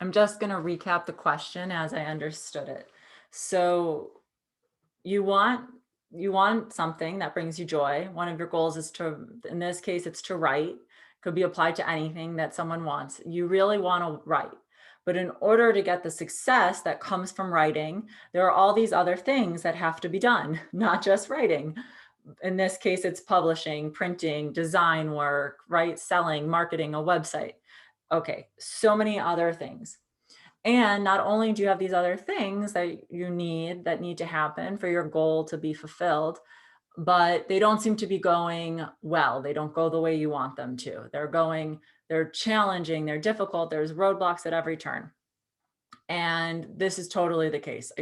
I'm just going to recap the question as I understood it. So you want you want something that brings you joy. One of your goals is to, in this case, it's to write. Could be applied to anything that someone wants. You really want to write. But in order to get the success that comes from writing, there are all these other things that have to be done, not just writing. In this case, it's publishing, printing, design work, right? Selling, marketing, a website. Okay, so many other things. And not only do you have these other things that you need that need to happen for your goal to be fulfilled, but they don't seem to be going well. They don't go the way you want them to. They're challenging, they're difficult, there's roadblocks at every turn. And this is totally the case.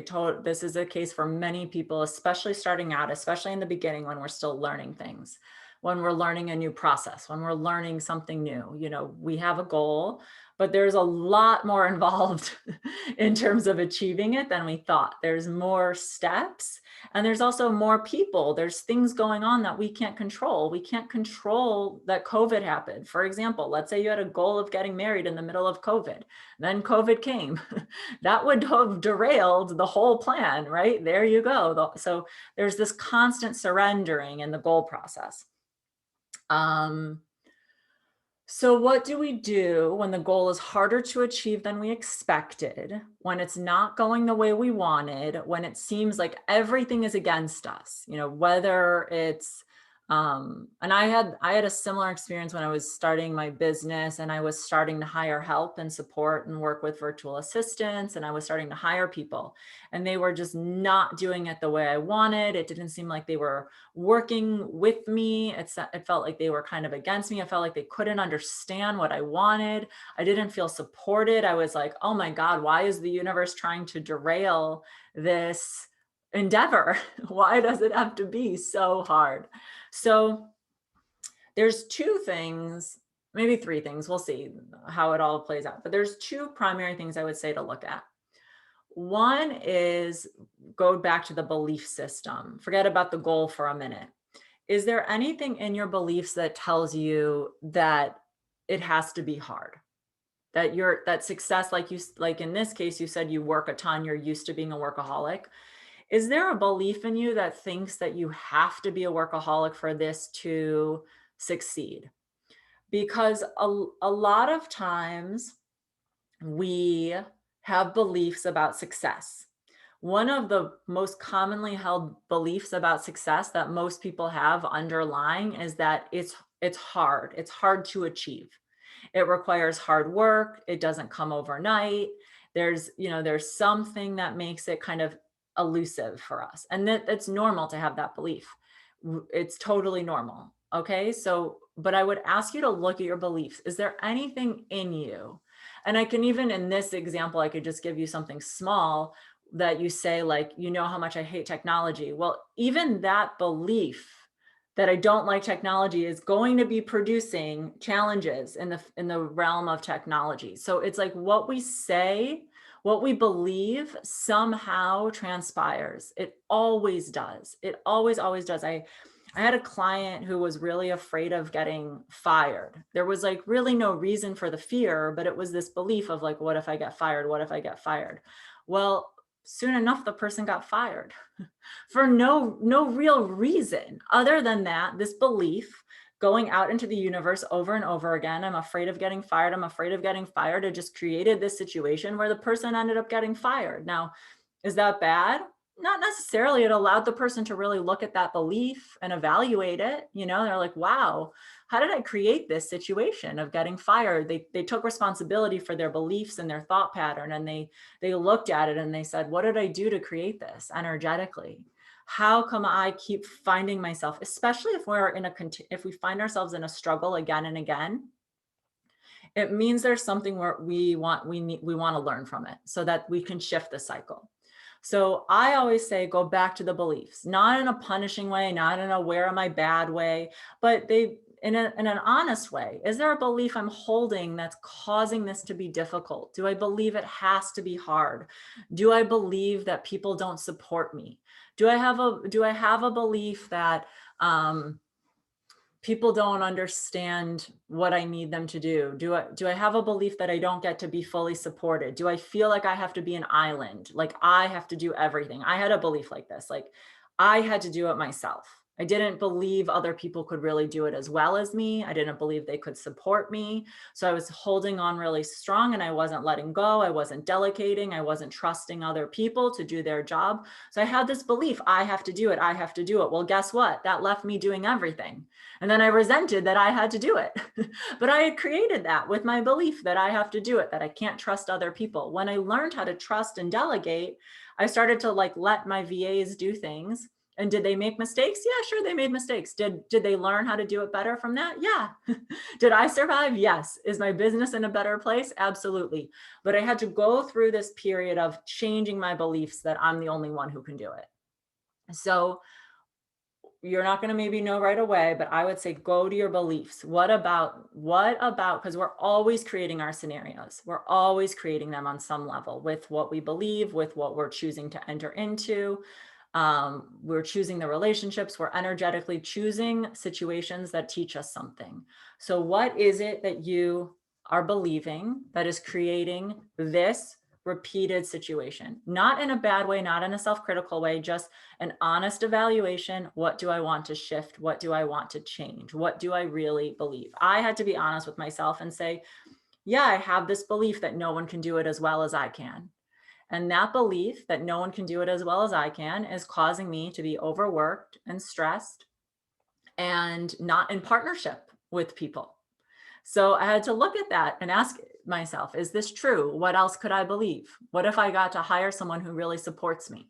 This is a case for many people, especially starting out, especially in the beginning when we're still learning things, when we're learning a new process, when we're learning something new. We have a goal, but there's a lot more involved in terms of achieving it than we thought. There's more steps, and there's also more people. There's things going on that we can't control. We can't control that COVID happened. For example, let's say you had a goal of getting married in the middle of COVID. Then COVID came. That would have derailed the whole plan, right? There you go. So there's this constant surrendering in the goal process. So what do we do when the goal is harder to achieve than we expected, when it's not going the way we wanted, when it seems like everything is against us, whether it's and I had a similar experience when I was starting my business and I was starting to hire help and support and work with virtual assistants, and I was starting to hire people, and they were just not doing it the way I wanted. It didn't seem like they were working with me. It felt like they were kind of against me. I felt like they couldn't understand what I wanted. I didn't feel supported. I was like, oh my God, why is the universe trying to derail this endeavor? Why does it have to be so hard? So there's two things, maybe three things. We'll see how it all plays out. But there's two primary things I would say to look at. One is go back to the belief system. Forget about the goal for a minute. Is there anything in your beliefs that tells you that it has to be hard? That success, like in this case, you said you work a ton, you're used to being a workaholic. Is there a belief in you that thinks that you have to be a workaholic for this to succeed? Because a lot of times we have beliefs about success. One of the most commonly held beliefs about success that most people have underlying is that it's hard. It's hard to achieve. It requires hard work. It doesn't come overnight. There's something that makes it kind of elusive for us. And it's normal to have that belief. It's totally normal. Okay. So, but I would ask you to look at your beliefs. Is there anything in you? And I can, even in this example, I could just give you something small that you say, like, how much I hate technology. Well, even that belief that I don't like technology is going to be producing challenges in the realm of technology. So it's like what we say, what we believe somehow transpires. It always does. It always, always does. I had a client who was really afraid of getting fired. There was like really no reason for the fear, but it was this belief of like, what if I get fired? What if I get fired? Well, soon enough, the person got fired for no real reason other than that, this belief going out into the universe over and over again. I'm afraid of getting fired. I'm afraid of getting fired. It just created this situation where the person ended up getting fired. Now, is that bad? Not necessarily. It allowed the person to really look at that belief and evaluate it. They're like, wow, how did I create this situation of getting fired? They took responsibility for their beliefs and their thought pattern, and they looked at it and they said, what did I do to create this energetically? How come I keep finding myself, especially if we find ourselves in a struggle again and again, it means there's something where we want to learn from it so that we can shift the cycle. So I always say, go back to the beliefs, not in a punishing way, not in a where am I bad way, but in an honest way. Is there a belief I'm holding that's causing this to be difficult? Do I believe it has to be hard? Do I believe that people don't support me? Do I have a belief that people don't understand what I need them to do. Do I have a belief that I don't get to be fully supported? Do I feel like I have to be an island? Like I have to do everything. I had a belief like this. Like I had to do it myself. I didn't believe other people could really do it as well as me. I didn't believe they could support me. So I was holding on really strong and I wasn't letting go. I wasn't delegating. I wasn't trusting other people to do their job. So I had this belief, I have to do it. I have to do it. Well, guess what? That left me doing everything. And then I resented that I had to do it. But I had created that with my belief that I have to do it, that I can't trust other people. When I learned how to trust and delegate, I started to like let my VAs do things. And did they make mistakes? Yeah, sure, they made mistakes. Did they learn how to do it better from that? Yeah. Did I survive? Yes. Is my business in a better place? Absolutely. But I had to go through this period of changing my beliefs that I'm the only one who can do it. So you're not going to maybe know right away, but I would say go to your beliefs. What about, because we're always creating our scenarios. We're always creating them on some level with what we believe, with what we're choosing to enter into. We're choosing the relationships. We're energetically choosing situations that teach us something. So what is it that you are believing that is creating this repeated situation? Not in a bad way, not in a self-critical way, just an honest evaluation. What do I want to shift? What do I want to change? What do I really believe? I had to be honest with myself and say, yeah, I have this belief that no one can do it as well as I can. And that belief that no one can do it as well as I can is causing me to be overworked and stressed and not in partnership with people. So I had to look at that and ask myself, is this true? What else could I believe? What if I got to hire someone who really supports me?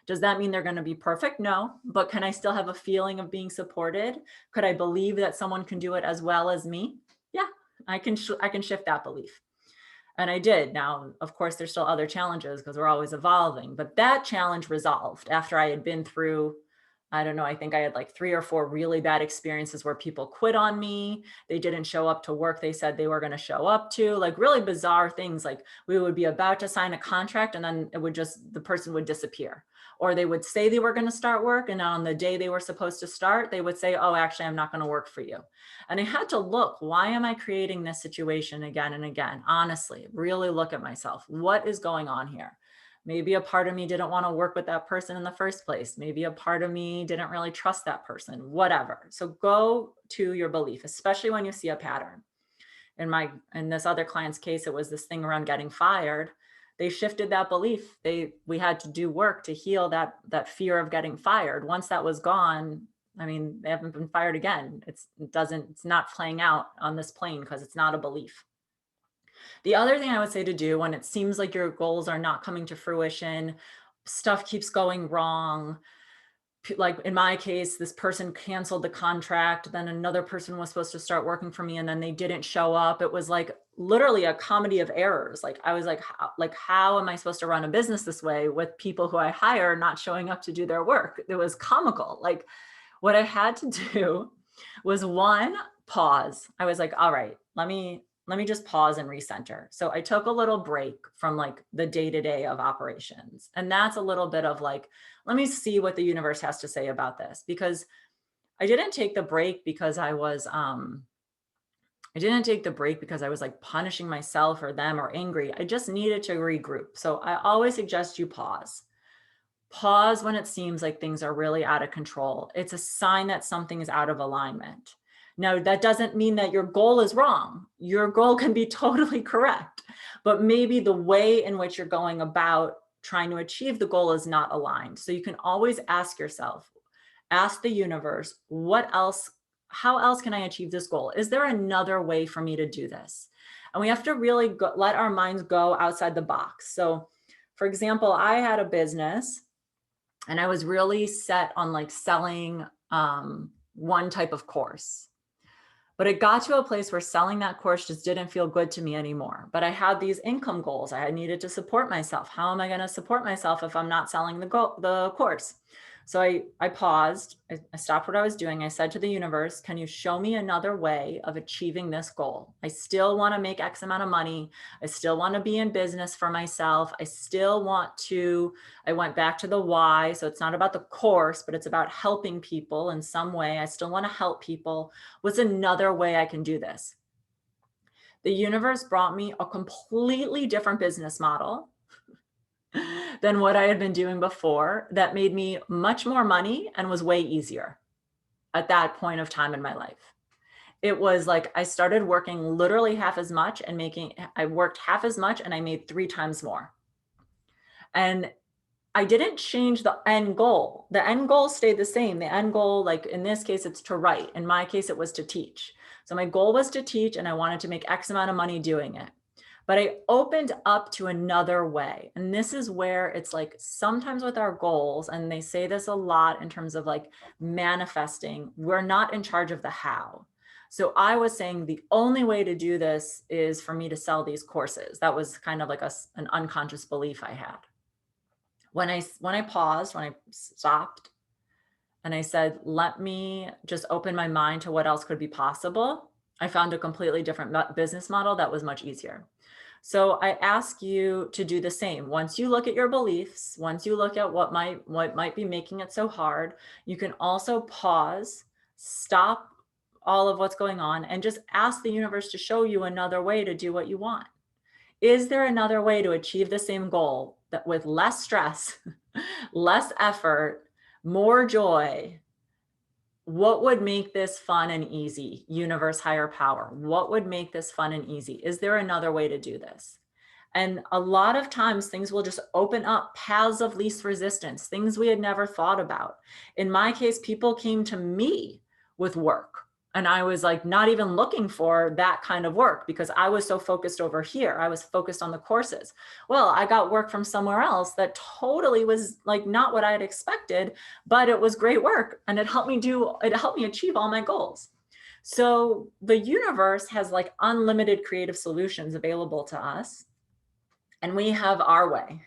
Does that mean they're going to be perfect? No, but can I still have a feeling of being supported? Could I believe that someone can do it as well as me? Yeah, I can shift that belief. And I did. Now, of course, there's still other challenges because we're always evolving, but that challenge resolved after I had been through, I don't know, I think I had like 3 or 4 really bad experiences where people quit on me. They didn't show up to work they said they were going to show up to, like really bizarre things. Like we would be about to sign a contract and then the person would disappear. Or they would say they were going to start work. And on the day they were supposed to start, they would say, oh, actually, I'm not going to work for you. And I had to look, why am I creating this situation again and again? Honestly, really look at myself. What is going on here? Maybe a part of me didn't want to work with that person in the first place. Maybe a part of me didn't really trust that person, whatever. So go to your belief, especially when you see a pattern. In this other client's case, it was this thing around getting fired. They shifted that belief. We had to do work to heal that fear of getting fired. Once that was gone, I mean, they haven't been fired again. It's not playing out on this plane because it's not a belief. The other thing I would say to do when it seems like your goals are not coming to fruition, stuff keeps going wrong. Like in my case, this person canceled the contract, then another person was supposed to start working for me and then they didn't show up. It was like literally a comedy of errors. Like I was like, how am I supposed to run a business this way with people who I hire not showing up to do their work? It was comical. Like what I had to do was one, pause. I was like, all right, let me just pause and recenter. So I took a little break from like the day-to-day of operations. And that's a little bit of like, let me see what the universe has to say about this, because I didn't take the break because I was like punishing myself or them or angry. I just needed to regroup. So I always suggest you pause. Pause when it seems like things are really out of control. It's a sign that something is out of alignment. Now, that doesn't mean that your goal is wrong. Your goal can be totally correct, but maybe the way in which you're going about trying to achieve the goal is not aligned. So you can always ask yourself, ask the universe, how else can I achieve this goal? Is there another way for me to do this? And we have to really let our minds go outside the box. So for example, I had a business and I was really set on like selling one type of course. But it got to a place where selling that course just didn't feel good to me anymore. But I had these income goals. I needed to support myself. How am I going to support myself if I'm not selling the course? So I paused, I stopped what I was doing. I said to the universe, can you show me another way of achieving this goal? I still want to make X amount of money. I still want to be in business for myself. I went back to the why. So it's not about the course, but it's about helping people in some way. I still want to help people. What's another way I can do this? The universe brought me a completely different business model than what I had been doing before that made me much more money and was way easier at that point of time in my life. It was like I started working literally half as much and I worked half as much and I made 3 times more. And I didn't change the end goal. The end goal stayed the same. The end goal, like in this case, it's to write. In my case, it was to teach. So my goal was to teach and I wanted to make X amount of money doing it. But I opened up to another way. And this is where it's like sometimes with our goals, and they say this a lot in terms of like manifesting, we're not in charge of the how. So I was saying the only way to do this is for me to sell these courses. That was kind of like an unconscious belief I had. When I paused, when I stopped, and I said, let me just open my mind to what else could be possible, I found a completely different business model that was much easier. So I ask you to do the same. Once you look at your beliefs, once you look at what might be making it so hard, you can also pause, stop all of what's going on, and just ask the universe to show you another way to do what you want. Is there another way to achieve the same goal that with less stress, less effort, more joy? What would make this fun and easy? Universe, higher power. What would make this fun and easy? Is there another way to do this? And a lot of times things will just open up paths of least resistance, things we had never thought about. In my case, people came to me with work. And I was like, not even looking for that kind of work because I was so focused over here. I was focused on the courses. Well, I got work from somewhere else that totally was like not what I had expected, but it was great work. And it helped me achieve all my goals. So the universe has like unlimited creative solutions available to us. And we have our way.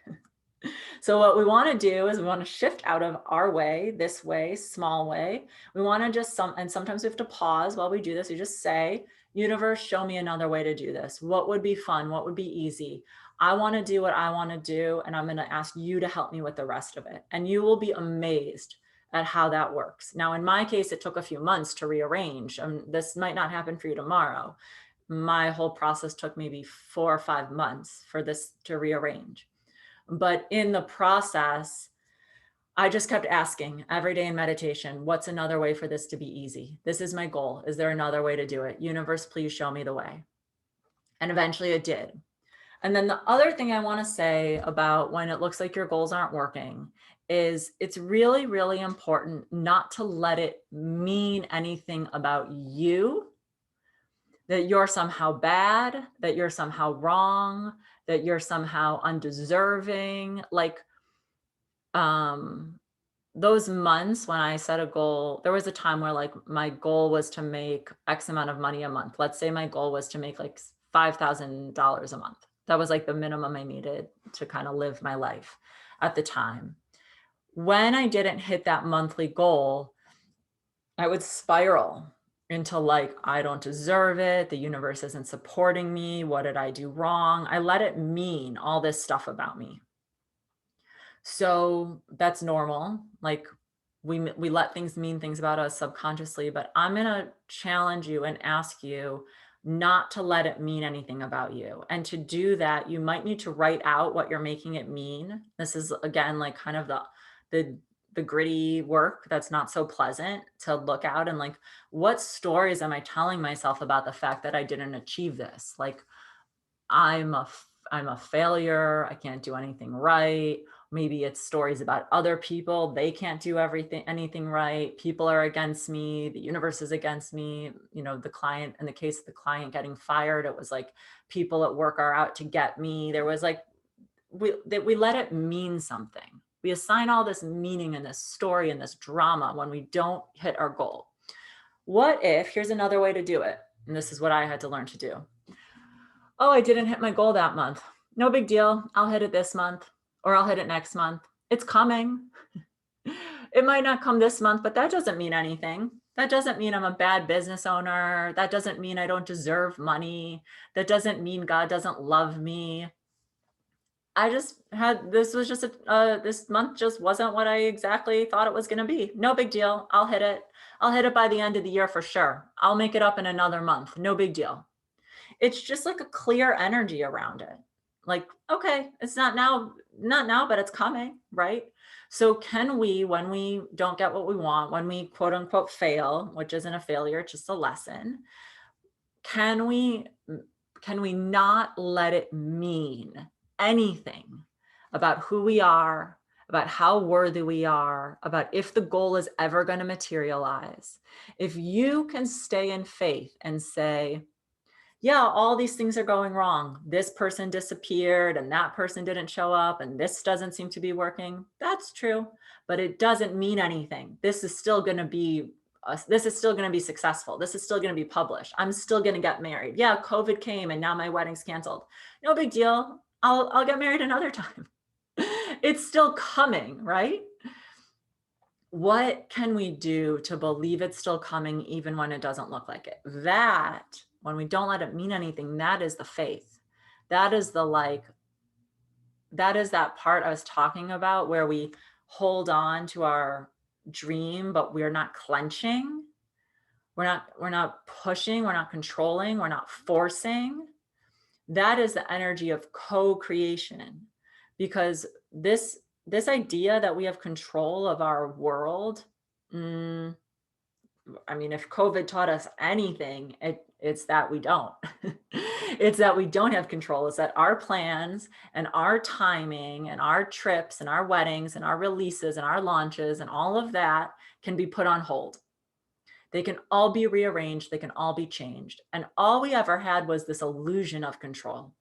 So what we want to do is we want to shift out of our way, this way, small way. We want to and sometimes we have to pause while we do this. We just say, universe, show me another way to do this. What would be fun? What would be easy? I want to do what I want to do. And I'm going to ask you to help me with the rest of it. And you will be amazed at how that works. Now, in my case, it took a few months to rearrange. This might not happen for you tomorrow. My whole process took maybe 4 or 5 months for this to rearrange. But in the process, I just kept asking every day in meditation, what's another way for this to be easy? This is my goal. Is there another way to do it? Universe, please show me the way. And eventually it did. And then the other thing I want to say about when it looks like your goals aren't working is it's really, really important not to let it mean anything about you, that you're somehow bad, that you're somehow wrong, that you're somehow undeserving. Like those months when I set a goal, there was a time where like my goal was to make X amount of money a month. Let's say my goal was to make like $5,000 a month. That was like the minimum I needed to kind of live my life at the time. When I didn't hit that monthly goal, I would spiral into like, I don't deserve it. The universe isn't supporting me. What did I do wrong? I let it mean all this stuff about me. So that's normal. Like we let things mean things about us subconsciously, but I'm going to challenge you and ask you not to let it mean anything about you. And to do that, you might need to write out what you're making it mean. This is again, like kind of the gritty work that's not so pleasant to look out, and like, what stories am I telling myself about the fact that I didn't achieve this? Like, I'm a failure. I can't do anything right. Maybe it's stories about other people. They can't do anything right. People are against me. The universe is against me. You know, the client, in the case of the client getting fired, it was like people at work are out to get me. There was like, we let it mean something. We assign all this meaning and this story and this drama when we don't hit our goal. What if, here's another way to do it. And this is what I had to learn to do. Oh, I didn't hit my goal that month. No big deal. I'll hit it this month, or I'll hit it next month. It's coming. It might not come this month, but that doesn't mean anything. That doesn't mean I'm a bad business owner. That doesn't mean I don't deserve money. That doesn't mean God doesn't love me. I just had this was just this month just wasn't what I exactly thought it was going to be. No big deal. I'll hit it. I'll hit it by the end of the year for sure. I'll make it up in another month. No big deal. It's just like a clear energy around it. Like, okay, it's not now, but it's coming, right? So can we, when we don't get what we want, when we quote unquote fail, which isn't a failure, it's just a lesson, can we can we not let it mean anything about who we are, about how worthy we are, about if the goal is ever going to materialize? If you can stay in faith and say, yeah, all these things are going wrong. This person disappeared and that person didn't show up and this doesn't seem to be working. That's true, but it doesn't mean anything. This is still going to be this is still going to be successful. This is still going to be published. I'm still going to get married. Yeah, COVID came and now my wedding's canceled. No big deal. I'll get married another time. It's still coming, right? What can we do to believe it's still coming even when it doesn't look like it? That, when we don't let it mean anything, that is the faith. That is the that is that part I was talking about where we hold on to our dream, but we're not clenching. We're not pushing, we're not controlling, we're not forcing. That is the energy of co-creation, because this idea that we have control of our world, mm, I mean, if COVID taught us anything, it's that we don't. It's that we don't have control. It's that our plans and our timing and our trips and our weddings and our releases and our launches and all of that can be put on hold. They can all be rearranged. They can all be changed. And all we ever had was this illusion of control.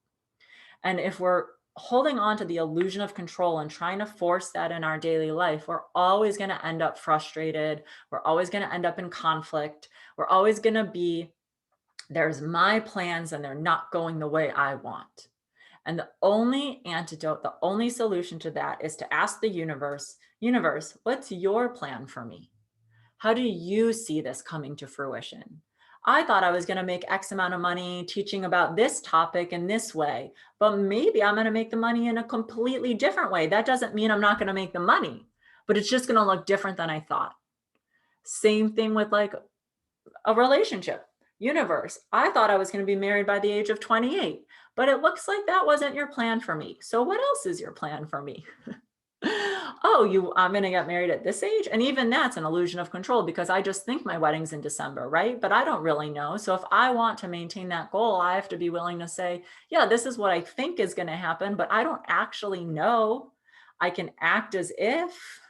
And if we're holding on to the illusion of control and trying to force that in our daily life, we're always going to end up frustrated. We're always going to end up in conflict. We're always going to be, there's my plans and they're not going the way I want. And the only antidote, the only solution to that is to ask the universe, what's your plan for me? How do you see this coming to fruition? I thought I was going to make X amount of money teaching about this topic in this way, but maybe I'm going to make the money in a completely different way. That doesn't mean I'm not going to make the money, but it's just going to look different than I thought. Same thing with like a relationship. Universe, I thought I was going to be married by the age of 28, but it looks like that wasn't your plan for me. So what else is your plan for me? Oh, I'm going to get married at this age. And even that's an illusion of control because I just think my wedding's in December, right? But I don't really know. So if I want to maintain that goal, I have to be willing to say, yeah, this is what I think is going to happen, but I don't actually know. I can act as if,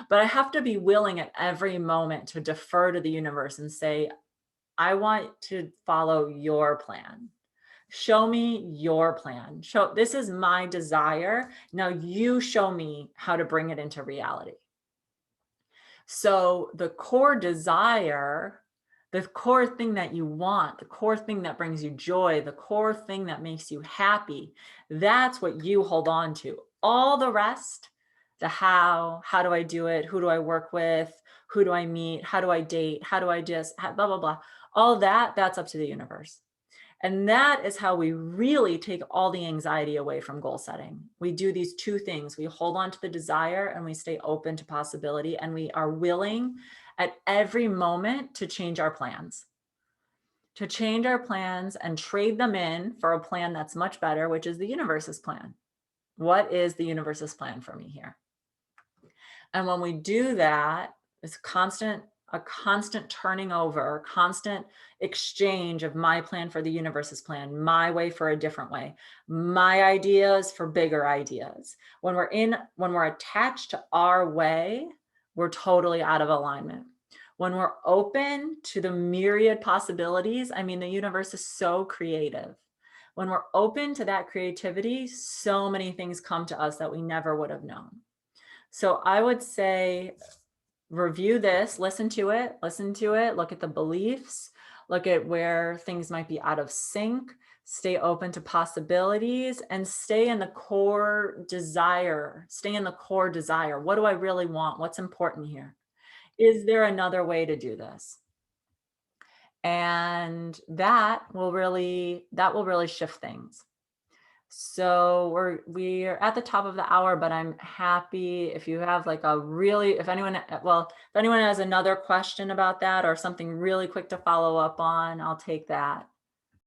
but I have to be willing at every moment to defer to the universe and say, I want to follow your plan. Show me your plan. This is my desire. Now you show me how to bring it into reality. So the core desire, the core thing that you want, the core thing that brings you joy, the core thing that makes you happy, that's what you hold on to. All the rest, the how do I do it? Who do I work with? Who do I meet? How do I date? How do I just blah, blah, blah. All that's up to the universe. And that is how we really take all the anxiety away from goal setting. We do these two things. We hold on to the desire and we stay open to possibility. And we are willing at every moment to change our plans, and trade them in for a plan that's much better, which is the universe's plan. What is the universe's plan for me here? And when we do that, it's a constant turning over, constant exchange of my plan for the universe's plan, my way for a different way, my ideas for bigger ideas. When we're attached to our way, we're totally out of alignment. When we're open to the myriad possibilities, I mean, the universe is so creative. When we're open to that creativity, so many things come to us that we never would have known. So I would say, review this, listen to it, look at the beliefs, look at where things might be out of sync, stay open to possibilities, and stay in the core desire. Stay in the core desire. What do I really want? What's important here? Is there another way to do this? And that will really shift things. So we're at the top of the hour, but I'm happy if you have like a really, if anyone has another question about that or something really quick to follow up on, I'll take that.